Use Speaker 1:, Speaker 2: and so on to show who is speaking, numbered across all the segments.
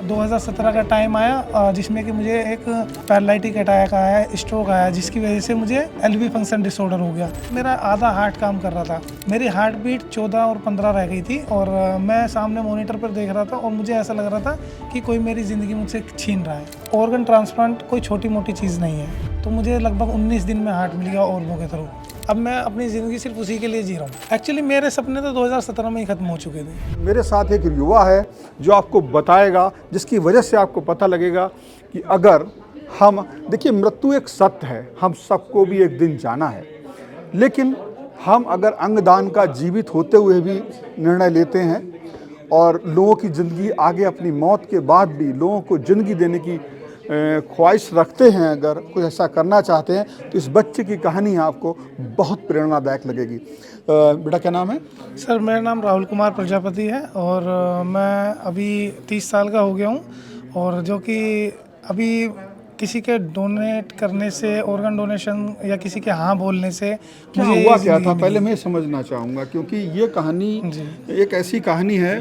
Speaker 1: 2017 का टाइम आया जिसमें कि मुझे एक पैरालिटिक अटैक आया, स्ट्रोक आया, जिसकी वजह से मुझे एलवी फंक्शन डिसऑर्डर हो गया। मेरा आधा हार्ट काम कर रहा था, मेरी हार्ट बीट 14 और 15 रह गई थी और मैं सामने मॉनिटर पर देख रहा था और मुझे ऐसा लग रहा था कि कोई मेरी ज़िंदगी मुझसे छीन रहा है। ऑर्गन ट्रांसप्लांट कोई छोटी मोटी चीज़ नहीं है, तो मुझे लगभग 19 दिन में हार्ट मिल गया ऑर्गन के थ्रू। अब मैं अपनी ज़िंदगी सिर्फ उसी के लिए जी रहा हूँ। एक्चुअली मेरे सपने तो 2017 में ही ख़त्म हो चुके थे।
Speaker 2: मेरे साथ एक युवा है जो आपको बताएगा, जिसकी वजह से आपको पता लगेगा कि अगर हम देखिए, मृत्यु एक सत्य है, हम सबको भी एक दिन जाना है, लेकिन हम अगर अंगदान का जीवित होते हुए भी निर्णय लेते हैं और लोगों की ज़िंदगी आगे अपनी मौत के बाद भी लोगों को ज़िंदगी देने की ख्वाहिश रखते हैं, अगर कुछ ऐसा करना चाहते हैं, तो इस बच्चे की कहानी आपको बहुत प्रेरणादायक लगेगी। बेटा क्या नाम है?
Speaker 1: सर मेरा नाम राहुल कुमार प्रजापति है और मैं अभी 30 साल का हो गया हूँ और जो कि अभी किसी के डोनेट करने से, ऑर्गन डोनेशन या किसी के हाँ बोलने से
Speaker 2: क्या
Speaker 1: मुझे
Speaker 2: हुआ क्या था, पहले मैं समझना चाहूँगा, क्योंकि ये कहानी एक ऐसी कहानी है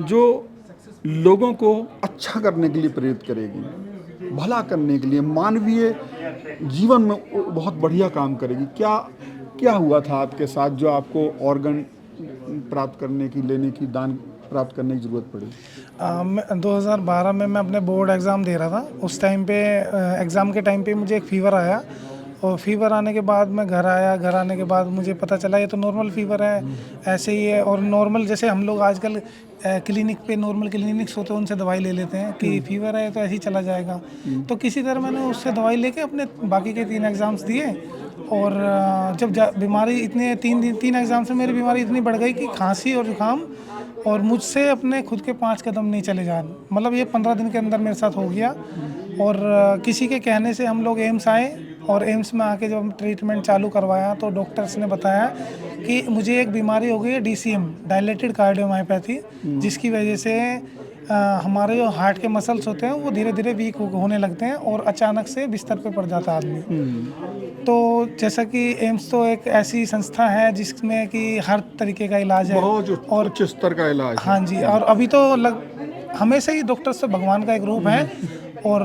Speaker 2: जो लोगों को अच्छा करने के लिए प्रेरित करेगी, भला करने के लिए, मानवीय जीवन में बहुत बढ़िया काम करेगी। क्या क्या हुआ था आपके साथ जो आपको ऑर्गन प्राप्त करने की, लेने की, दान प्राप्त करने की ज़रूरत पड़ी?
Speaker 1: 2012 में मैं अपने बोर्ड एग्ज़ाम दे रहा था। उस टाइम पे एग्ज़ाम के टाइम पे मुझे एक फ़ीवर आया और फ़ीवर आने के बाद मैं घर आया। घर आने के बाद मुझे पता चला ये तो नॉर्मल फ़ीवर है, ऐसे ही है। और नॉर्मल जैसे हम लोग आजकल क्लिनिक पे, नॉर्मल क्लिनिक्स होते हैं, उनसे दवाई ले लेते हैं कि फ़ीवर है तो ऐसे ही चला जाएगा। तो किसी तरह मैंने उससे दवाई लेके अपने बाकी के 3 एग्ज़ाम्स दिए और जब बीमारी इतने 3 एग्ज़ाम से मेरी बीमारी इतनी बढ़ गई कि खांसी और जुकाम, और मुझसे अपने खुद के 5 कदम नहीं चले जा, मतलब ये 15 दिन के अंदर मेरे साथ हो गया। और किसी के कहने से हम लोग एम्स आए और एम्स में आके जब हम ट्रीटमेंट चालू करवाया तो डॉक्टर्स ने बताया कि मुझे एक बीमारी हो गई है, DCM, डायलेटेड कार्डियोमायोपैथी, जिसकी वजह से हमारे जो हार्ट के मसल्स होते हैं वो धीरे धीरे वीक होने लगते हैं और अचानक से बिस्तर पे पड़ जाता है आदमी। तो जैसा कि एम्स तो एक ऐसी संस्था है जिसमें कि हर तरीके का इलाज है
Speaker 2: बहुत
Speaker 1: और
Speaker 2: उच्च स्तर का इलाज है।
Speaker 1: हाँ जी, और अभी तो हमेशा ही डॉक्टर्स से भगवान का एक रूप है। और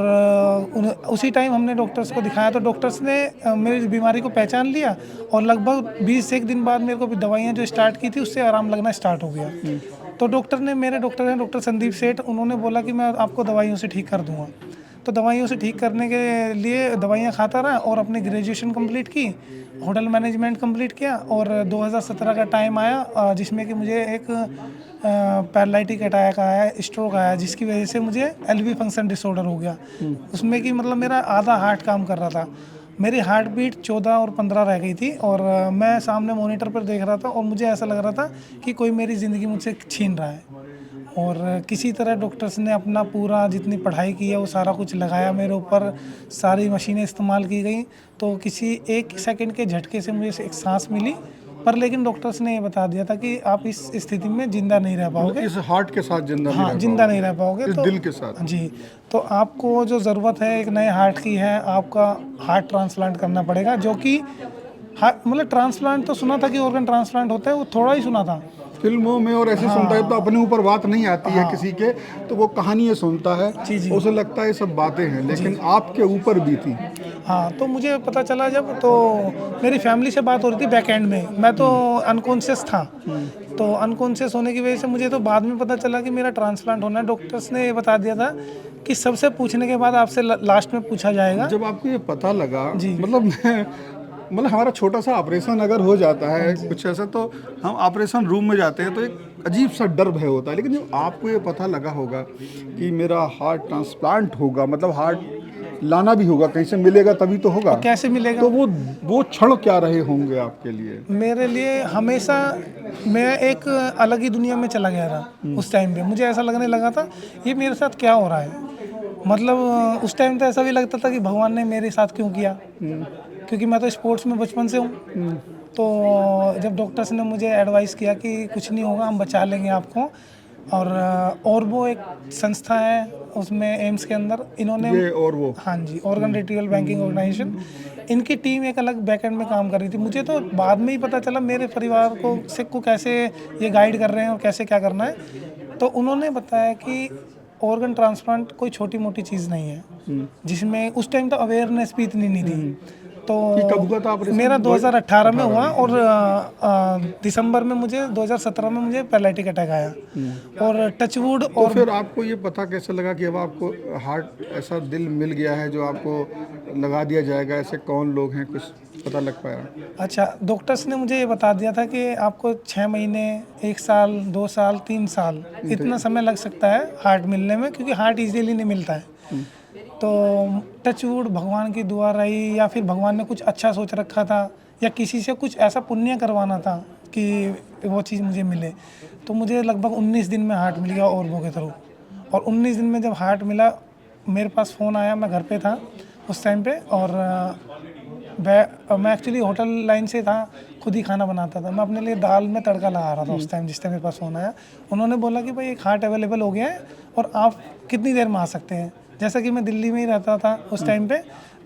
Speaker 1: उसी टाइम हमने डॉक्टर्स को दिखाया तो डॉक्टर्स ने मेरी बीमारी को पहचान लिया और लगभग 20 दिन बाद मेरे को दवाइयाँ जो स्टार्ट की थी उससे आराम लगना स्टार्ट हो गया। तो मेरे डॉक्टर हैं डॉक्टर संदीप सेठ, उन्होंने बोला कि मैं आपको दवाइयों से ठीक कर दूंगा। तो दवाइयों से ठीक करने के लिए दवाइयाँ खाता रहा और अपनी ग्रेजुएशन कंप्लीट की, होटल मैनेजमेंट कंप्लीट किया। और 2017 का टाइम आया जिसमें कि मुझे एक पैरालिटिक अटैक आया, स्ट्रोक आया, जिसकी वजह से मुझे एलवी फंक्शन डिसऑर्डर हो गया। उसमें कि मतलब मेरा आधा हार्ट काम कर रहा था, मेरी हार्ट बीट 14 और 15 रह गई थी और मैं सामने मॉनिटर पर देख रहा था और मुझे ऐसा लग रहा था कि कोई मेरी ज़िंदगी मुझसे छीन रहा है। और किसी तरह डॉक्टर्स ने अपना पूरा जितनी पढ़ाई की है वो सारा कुछ लगाया मेरे ऊपर, सारी मशीनें इस्तेमाल की गई। तो किसी 1 सेकंड के झटके से मुझे एक सांस मिली, पर लेकिन डॉक्टर्स ने ये बता दिया था कि आप इस स्थिति में जिंदा नहीं रह पाओगे।
Speaker 2: इस हार्ट के साथ जिंदा
Speaker 1: हाँ, जिंदा नहीं रह पाओगे,
Speaker 2: इस
Speaker 1: तो
Speaker 2: दिल के साथ
Speaker 1: जी, तो आपको जो ज़रूरत है एक नए हार्ट की है, आपका हार्ट ट्रांसप्लांट करना पड़ेगा। जो कि मतलब ट्रांसप्लांट तो सुना था कि ऑर्गन ट्रांसप्लांट होता है, वो थोड़ा ही सुना था
Speaker 2: फिल्मों में और ऐसे सुनता है, तो अपने ऊपर बात नहीं आती है किसी के, तो वो कहानी ये सुनता है, उसे लगता है ये सब बातें हैं, लेकिन आपके ऊपर भी थी।
Speaker 1: हाँ, तो मुझे पता चला जब, तो मेरी फैमिली से बात हो रही थी बैक एंड में, मैं तो अनकॉन्शियस था। तो अनकॉन्शियस होने की वजह से मुझे तो बाद में पता चला कि मेरा ट्रांसप्लांट होना है। डॉक्टर्स ने ये बता दिया था कि सबसे पूछने के बाद आपसे लास्ट में पूछा जाएगा।
Speaker 2: जब आपको ये पता लगा, मतलब हमारा छोटा सा ऑपरेशन अगर हो जाता है कुछ ऐसा, तो हम ऑपरेशन रूम में जाते हैं तो एक अजीब सा डर भय होता है, लेकिन जब आपको ये पता लगा होगा कि मेरा हार्ट ट्रांसप्लांट होगा, मतलब हार्ट लाना भी होगा, कहीं से मिलेगा तभी तो होगा,
Speaker 1: तो कैसे मिलेगा,
Speaker 2: तो वो क्षण क्या रहे होंगे आपके लिए?
Speaker 1: मेरे लिए हमेशा मैं एक अलग ही दुनिया में चला गया था। उस टाइम पे मुझे ऐसा लगने लगा था ये मेरे साथ क्या हो रहा है। मतलब उस टाइम तो ऐसा भी लगता था कि भगवान ने मेरे साथ क्यों किया, क्योंकि मैं तो स्पोर्ट्स में बचपन से हूँ। तो जब डॉक्टर्स ने मुझे एडवाइस किया कि कुछ नहीं होगा, हम बचा लेंगे आपको, और वो एक संस्था है उसमें एम्स के अंदर, इन्होंने
Speaker 2: ये और वो,
Speaker 1: हाँ जी, ऑर्गन रिट्रीवल बैंकिंग ऑर्गेनाइजेशन, इनकी टीम एक अलग बैकएंड में काम कर रही थी। मुझे तो बाद में ही पता चला मेरे परिवार को कैसे ये गाइड कर रहे हैं और कैसे क्या करना है। तो उन्होंने बताया कि ऑर्गन ट्रांसप्लांट कोई छोटी मोटी चीज़ नहीं है, जिसमें उस टाइम तो अवेयरनेस भी इतनी नहीं थी। तो
Speaker 2: ये कब हुआ था ऑपरेशन?
Speaker 1: मेरा 2018 में हुआ और दिसंबर में मुझे 2017 में मुझे पैरालिटिक अटैक आया और टचवुड।
Speaker 2: तो
Speaker 1: और
Speaker 2: फिर आपको ये पता कैसे लगा कि अब आपको हार्ट ऐसा दिल मिल गया है जो आपको लगा दिया जाएगा? ऐसे कौन लोग हैं, कुछ पता लग पाया?
Speaker 1: अच्छा, डॉक्टर्स ने मुझे ये बता दिया था कि आपको 6 महीने, 1 साल, 2 साल, 3 साल इतना समय लग सकता है हार्ट मिलने में, क्योंकि हार्ट इजीली नहीं मिलता है। तो टचवुड भगवान की दुआ रही, या फिर भगवान ने कुछ अच्छा सोच रखा था, या किसी से कुछ ऐसा पुण्य करवाना था कि वो चीज़ मुझे मिले। तो मुझे लगभग 19 दिन में हार्ट मिल गया ऑर्बो के थ्रू। और 19 दिन में जब हार्ट मिला, मेरे पास फ़ोन आया, मैं घर पे था उस टाइम पे, और मैं एक्चुअली होटल लाइन से था, खुद ही खाना बनाता था। मैं अपने लिए दाल में तड़का लगा रहा था उस टाइम, जिस टाइम मेरे पास फ़ोन आया। उन्होंने बोला कि भाई एक हार्ट अवेलेबल हो गया है और आप कितनी देर में आ सकते हैं। जैसा कि मैं दिल्ली में ही रहता था उस टाइम पे,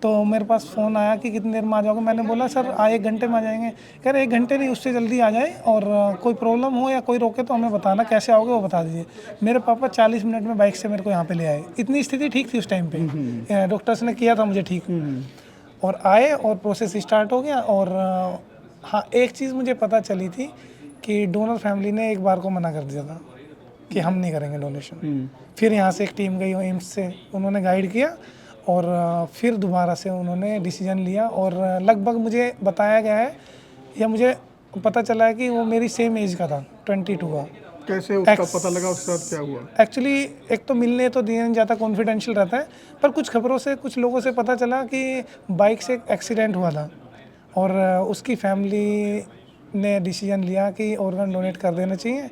Speaker 1: तो मेरे पास फ़ोन आया कि कितनी देर में आ जाओगे। मैंने बोला सर 1 घंटे में आ जाएंगे। कह रहे 1 घंटे नहीं, उससे जल्दी आ जाए, और कोई प्रॉब्लम हो या कोई रोके तो हमें बताना, कैसे आओगे वो बता दीजिए। मेरे पापा 40 मिनट में बाइक से मेरे को यहाँ पे ले आए। इतनी स्थिति ठीक थी उस टाइम पे, डॉक्टर्स ने किया था मुझे ठीक। और आए और प्रोसेस स्टार्ट हो गया। और हाँ, एक चीज़ मुझे पता चली थी कि डोनर फैमिली ने एक बार को मना कर दिया था कि हम नहीं करेंगे डोनेशन। फिर यहाँ से एक टीम गई एम्स से, उन्होंने गाइड किया, और फिर दोबारा से उन्होंने डिसीजन लिया। और लगभग मुझे बताया गया है, या मुझे पता चला है कि वो मेरी सेम एज का था, 22 का।
Speaker 2: कैसे उसका पता लगा, उसके साथ क्या हुआ?
Speaker 1: एक्चुअली एक तो मिलने तो दिया नहीं जाता, कॉन्फिडेंशियल रहता है, पर कुछ खबरों से, कुछ लोगों से पता चला कि बाइक से एक एक्सीडेंट हुआ था, और उसकी फैमिली ने डिसीजन लिया कि ऑर्गन डोनेट कर देना चाहिए।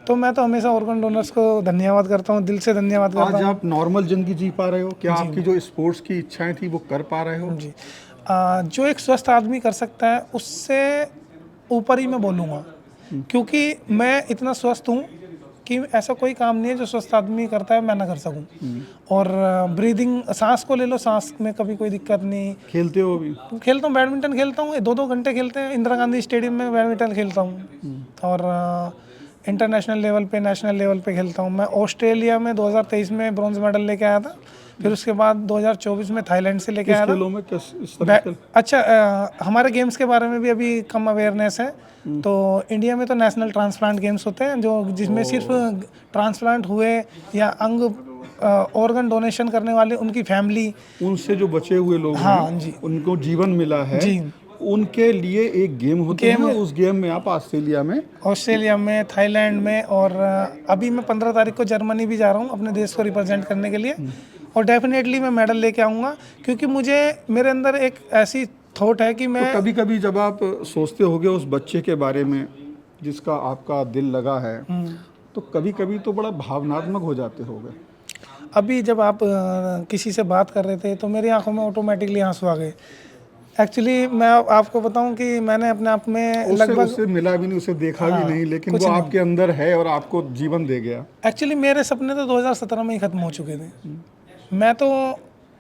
Speaker 1: तो मैं तो हमेशा ऑर्गन डोनर्स को धन्यवाद करता हूँ, दिल से धन्यवाद करता
Speaker 2: आज
Speaker 1: हूँ।
Speaker 2: आप नॉर्मल जिंदगी जी पा रहे हो? क्या आपकी जो स्पोर्ट्स की इच्छाएं थी वो कर पा रहे हो?
Speaker 1: जी, जो एक स्वस्थ आदमी कर सकता है, उससे ऊपर ही मैं बोलूँगा, क्योंकि मैं इतना स्वस्थ हूँ कि ऐसा कोई काम नहीं है जो स्वस्थ आदमी करता है मैं ना कर सकूं। और ब्रीदिंग, सांस को ले लो, सांस में कभी कोई दिक्कत नहीं।
Speaker 2: खेलते हो अभी?
Speaker 1: खेलता हूँ, बैडमिंटन खेलता हूँ, 2-2 घंटे खेलते हैं। इंदिरा गांधी स्टेडियम में बैडमिंटन खेलता हूँ, और इंटरनेशनल लेवल पे, नेशनल लेवल पे खेलता हूँ। मैं ऑस्ट्रेलिया में 2023 में ब्रॉन्ज मेडल लेके आया था। फिर उसके बाद 2024 में थाईलैंड से लेके आया था।
Speaker 2: खेलों में इस तरह
Speaker 1: अच्छा, हमारे गेम्स के बारे में भी अभी कम अवेयरनेस है। तो इंडिया में तो नेशनल ट्रांसप्लांट गेम्स होते हैं, जो जिसमें सिर्फ ट्रांसप्लांट हुए या अंग ऑर्गन डोनेशन करने वाले, उनकी फैमिली,
Speaker 2: उनसे जो बचे हुए लोग हैं,
Speaker 1: जी,
Speaker 2: उनको जीवन मिला है
Speaker 1: जी,
Speaker 2: उनके लिए एक गेम होते हैं। उस गेम में आप ऑस्ट्रेलिया में,
Speaker 1: थाईलैंड में, और अभी मैं 15 तारीख को जर्मनी भी जा रहा हूँ अपने देश को रिप्रेजेंट करने के लिए। और डेफिनेटली मैं मेडल लेके आऊँगा, क्योंकि मेरे अंदर एक ऐसी थॉट है कि मैं
Speaker 2: तो कभी कभी जब आप सोचते होगे उस बच्चे के बारे में जिसका आपका दिल लगा है, तो कभी कभी तो बड़ा भावनात्मक हो जाते होगे।
Speaker 1: अभी जब आप किसी से बात कर रहे थे तो मेरी आंखों में ऑटोमेटिकली आंसू आ गए। एक्चुअली मैं आपको बताऊं कि मैंने अपने आप में लगभग
Speaker 2: उससे मिला भी नहीं, उसे देखा भी नहीं, लेकिन वो आपके अंदर है और आपको जीवन दे गया।
Speaker 1: एक्चुअली मेरे सपने तो 2017 में ही खत्म हो चुके थे। मैं तो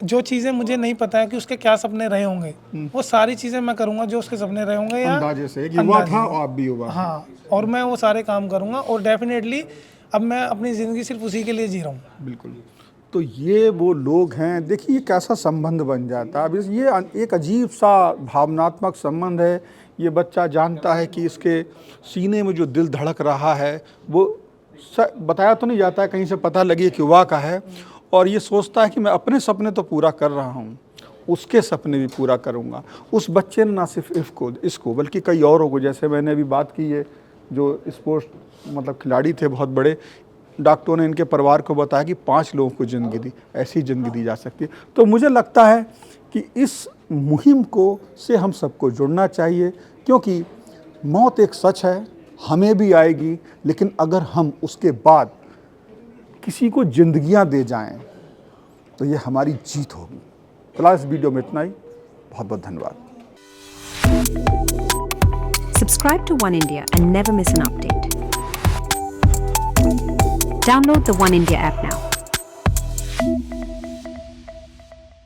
Speaker 1: जो चीज़ें मुझे नहीं पता है कि उसके क्या सपने रहे होंगे, वो सारी चीज़ें मैं करूँगा जो उसके सपने रहे होंगे, या
Speaker 2: अंदाजे से युवा था और आप भी युवा।
Speaker 1: हाँ, और मैं वो सारे काम करूँगा, और डेफिनेटली अब मैं अपनी ज़िंदगी सिर्फ उसी के लिए जी रहा हूँ।
Speaker 2: बिल्कुल। तो ये वो लोग हैं, देखिए ये कैसा संबंध बन जाता है। अब ये एक अजीब सा भावनात्मक संबंध है। ये बच्चा जानता है कि इसके सीने में जो दिल धड़क रहा है वो बताया तो नहीं जाता है, कहीं से पता लगे कि युवा का है, और ये सोचता है कि मैं अपने सपने तो पूरा कर रहा हूँ, उसके सपने भी पूरा करूँगा। उस बच्चे ने ना सिर्फ इसको बल्कि कई औरों को, जैसे मैंने अभी बात की है, जो स्पोर्ट्स मतलब खिलाड़ी थे बहुत बड़े, डॉक्टरों ने इनके परिवार को बताया कि 5 लोगों को ज़िंदगी दी, ऐसी ज़िंदगी दी जा सकती है। तो मुझे लगता है कि इस मुहिम से हम सबको जुड़ना चाहिए, क्योंकि मौत एक सच है, हमें भी आएगी, लेकिन अगर हम उसके बाद किसी को ज़िंदगियां दे जाएं तो ये हमारी जीत होगी। फिलहाल इस वीडियो में इतना ही। बहुत बहुत धन्यवाद।
Speaker 3: Subscribe to One India and never miss an update. Download the One India app now.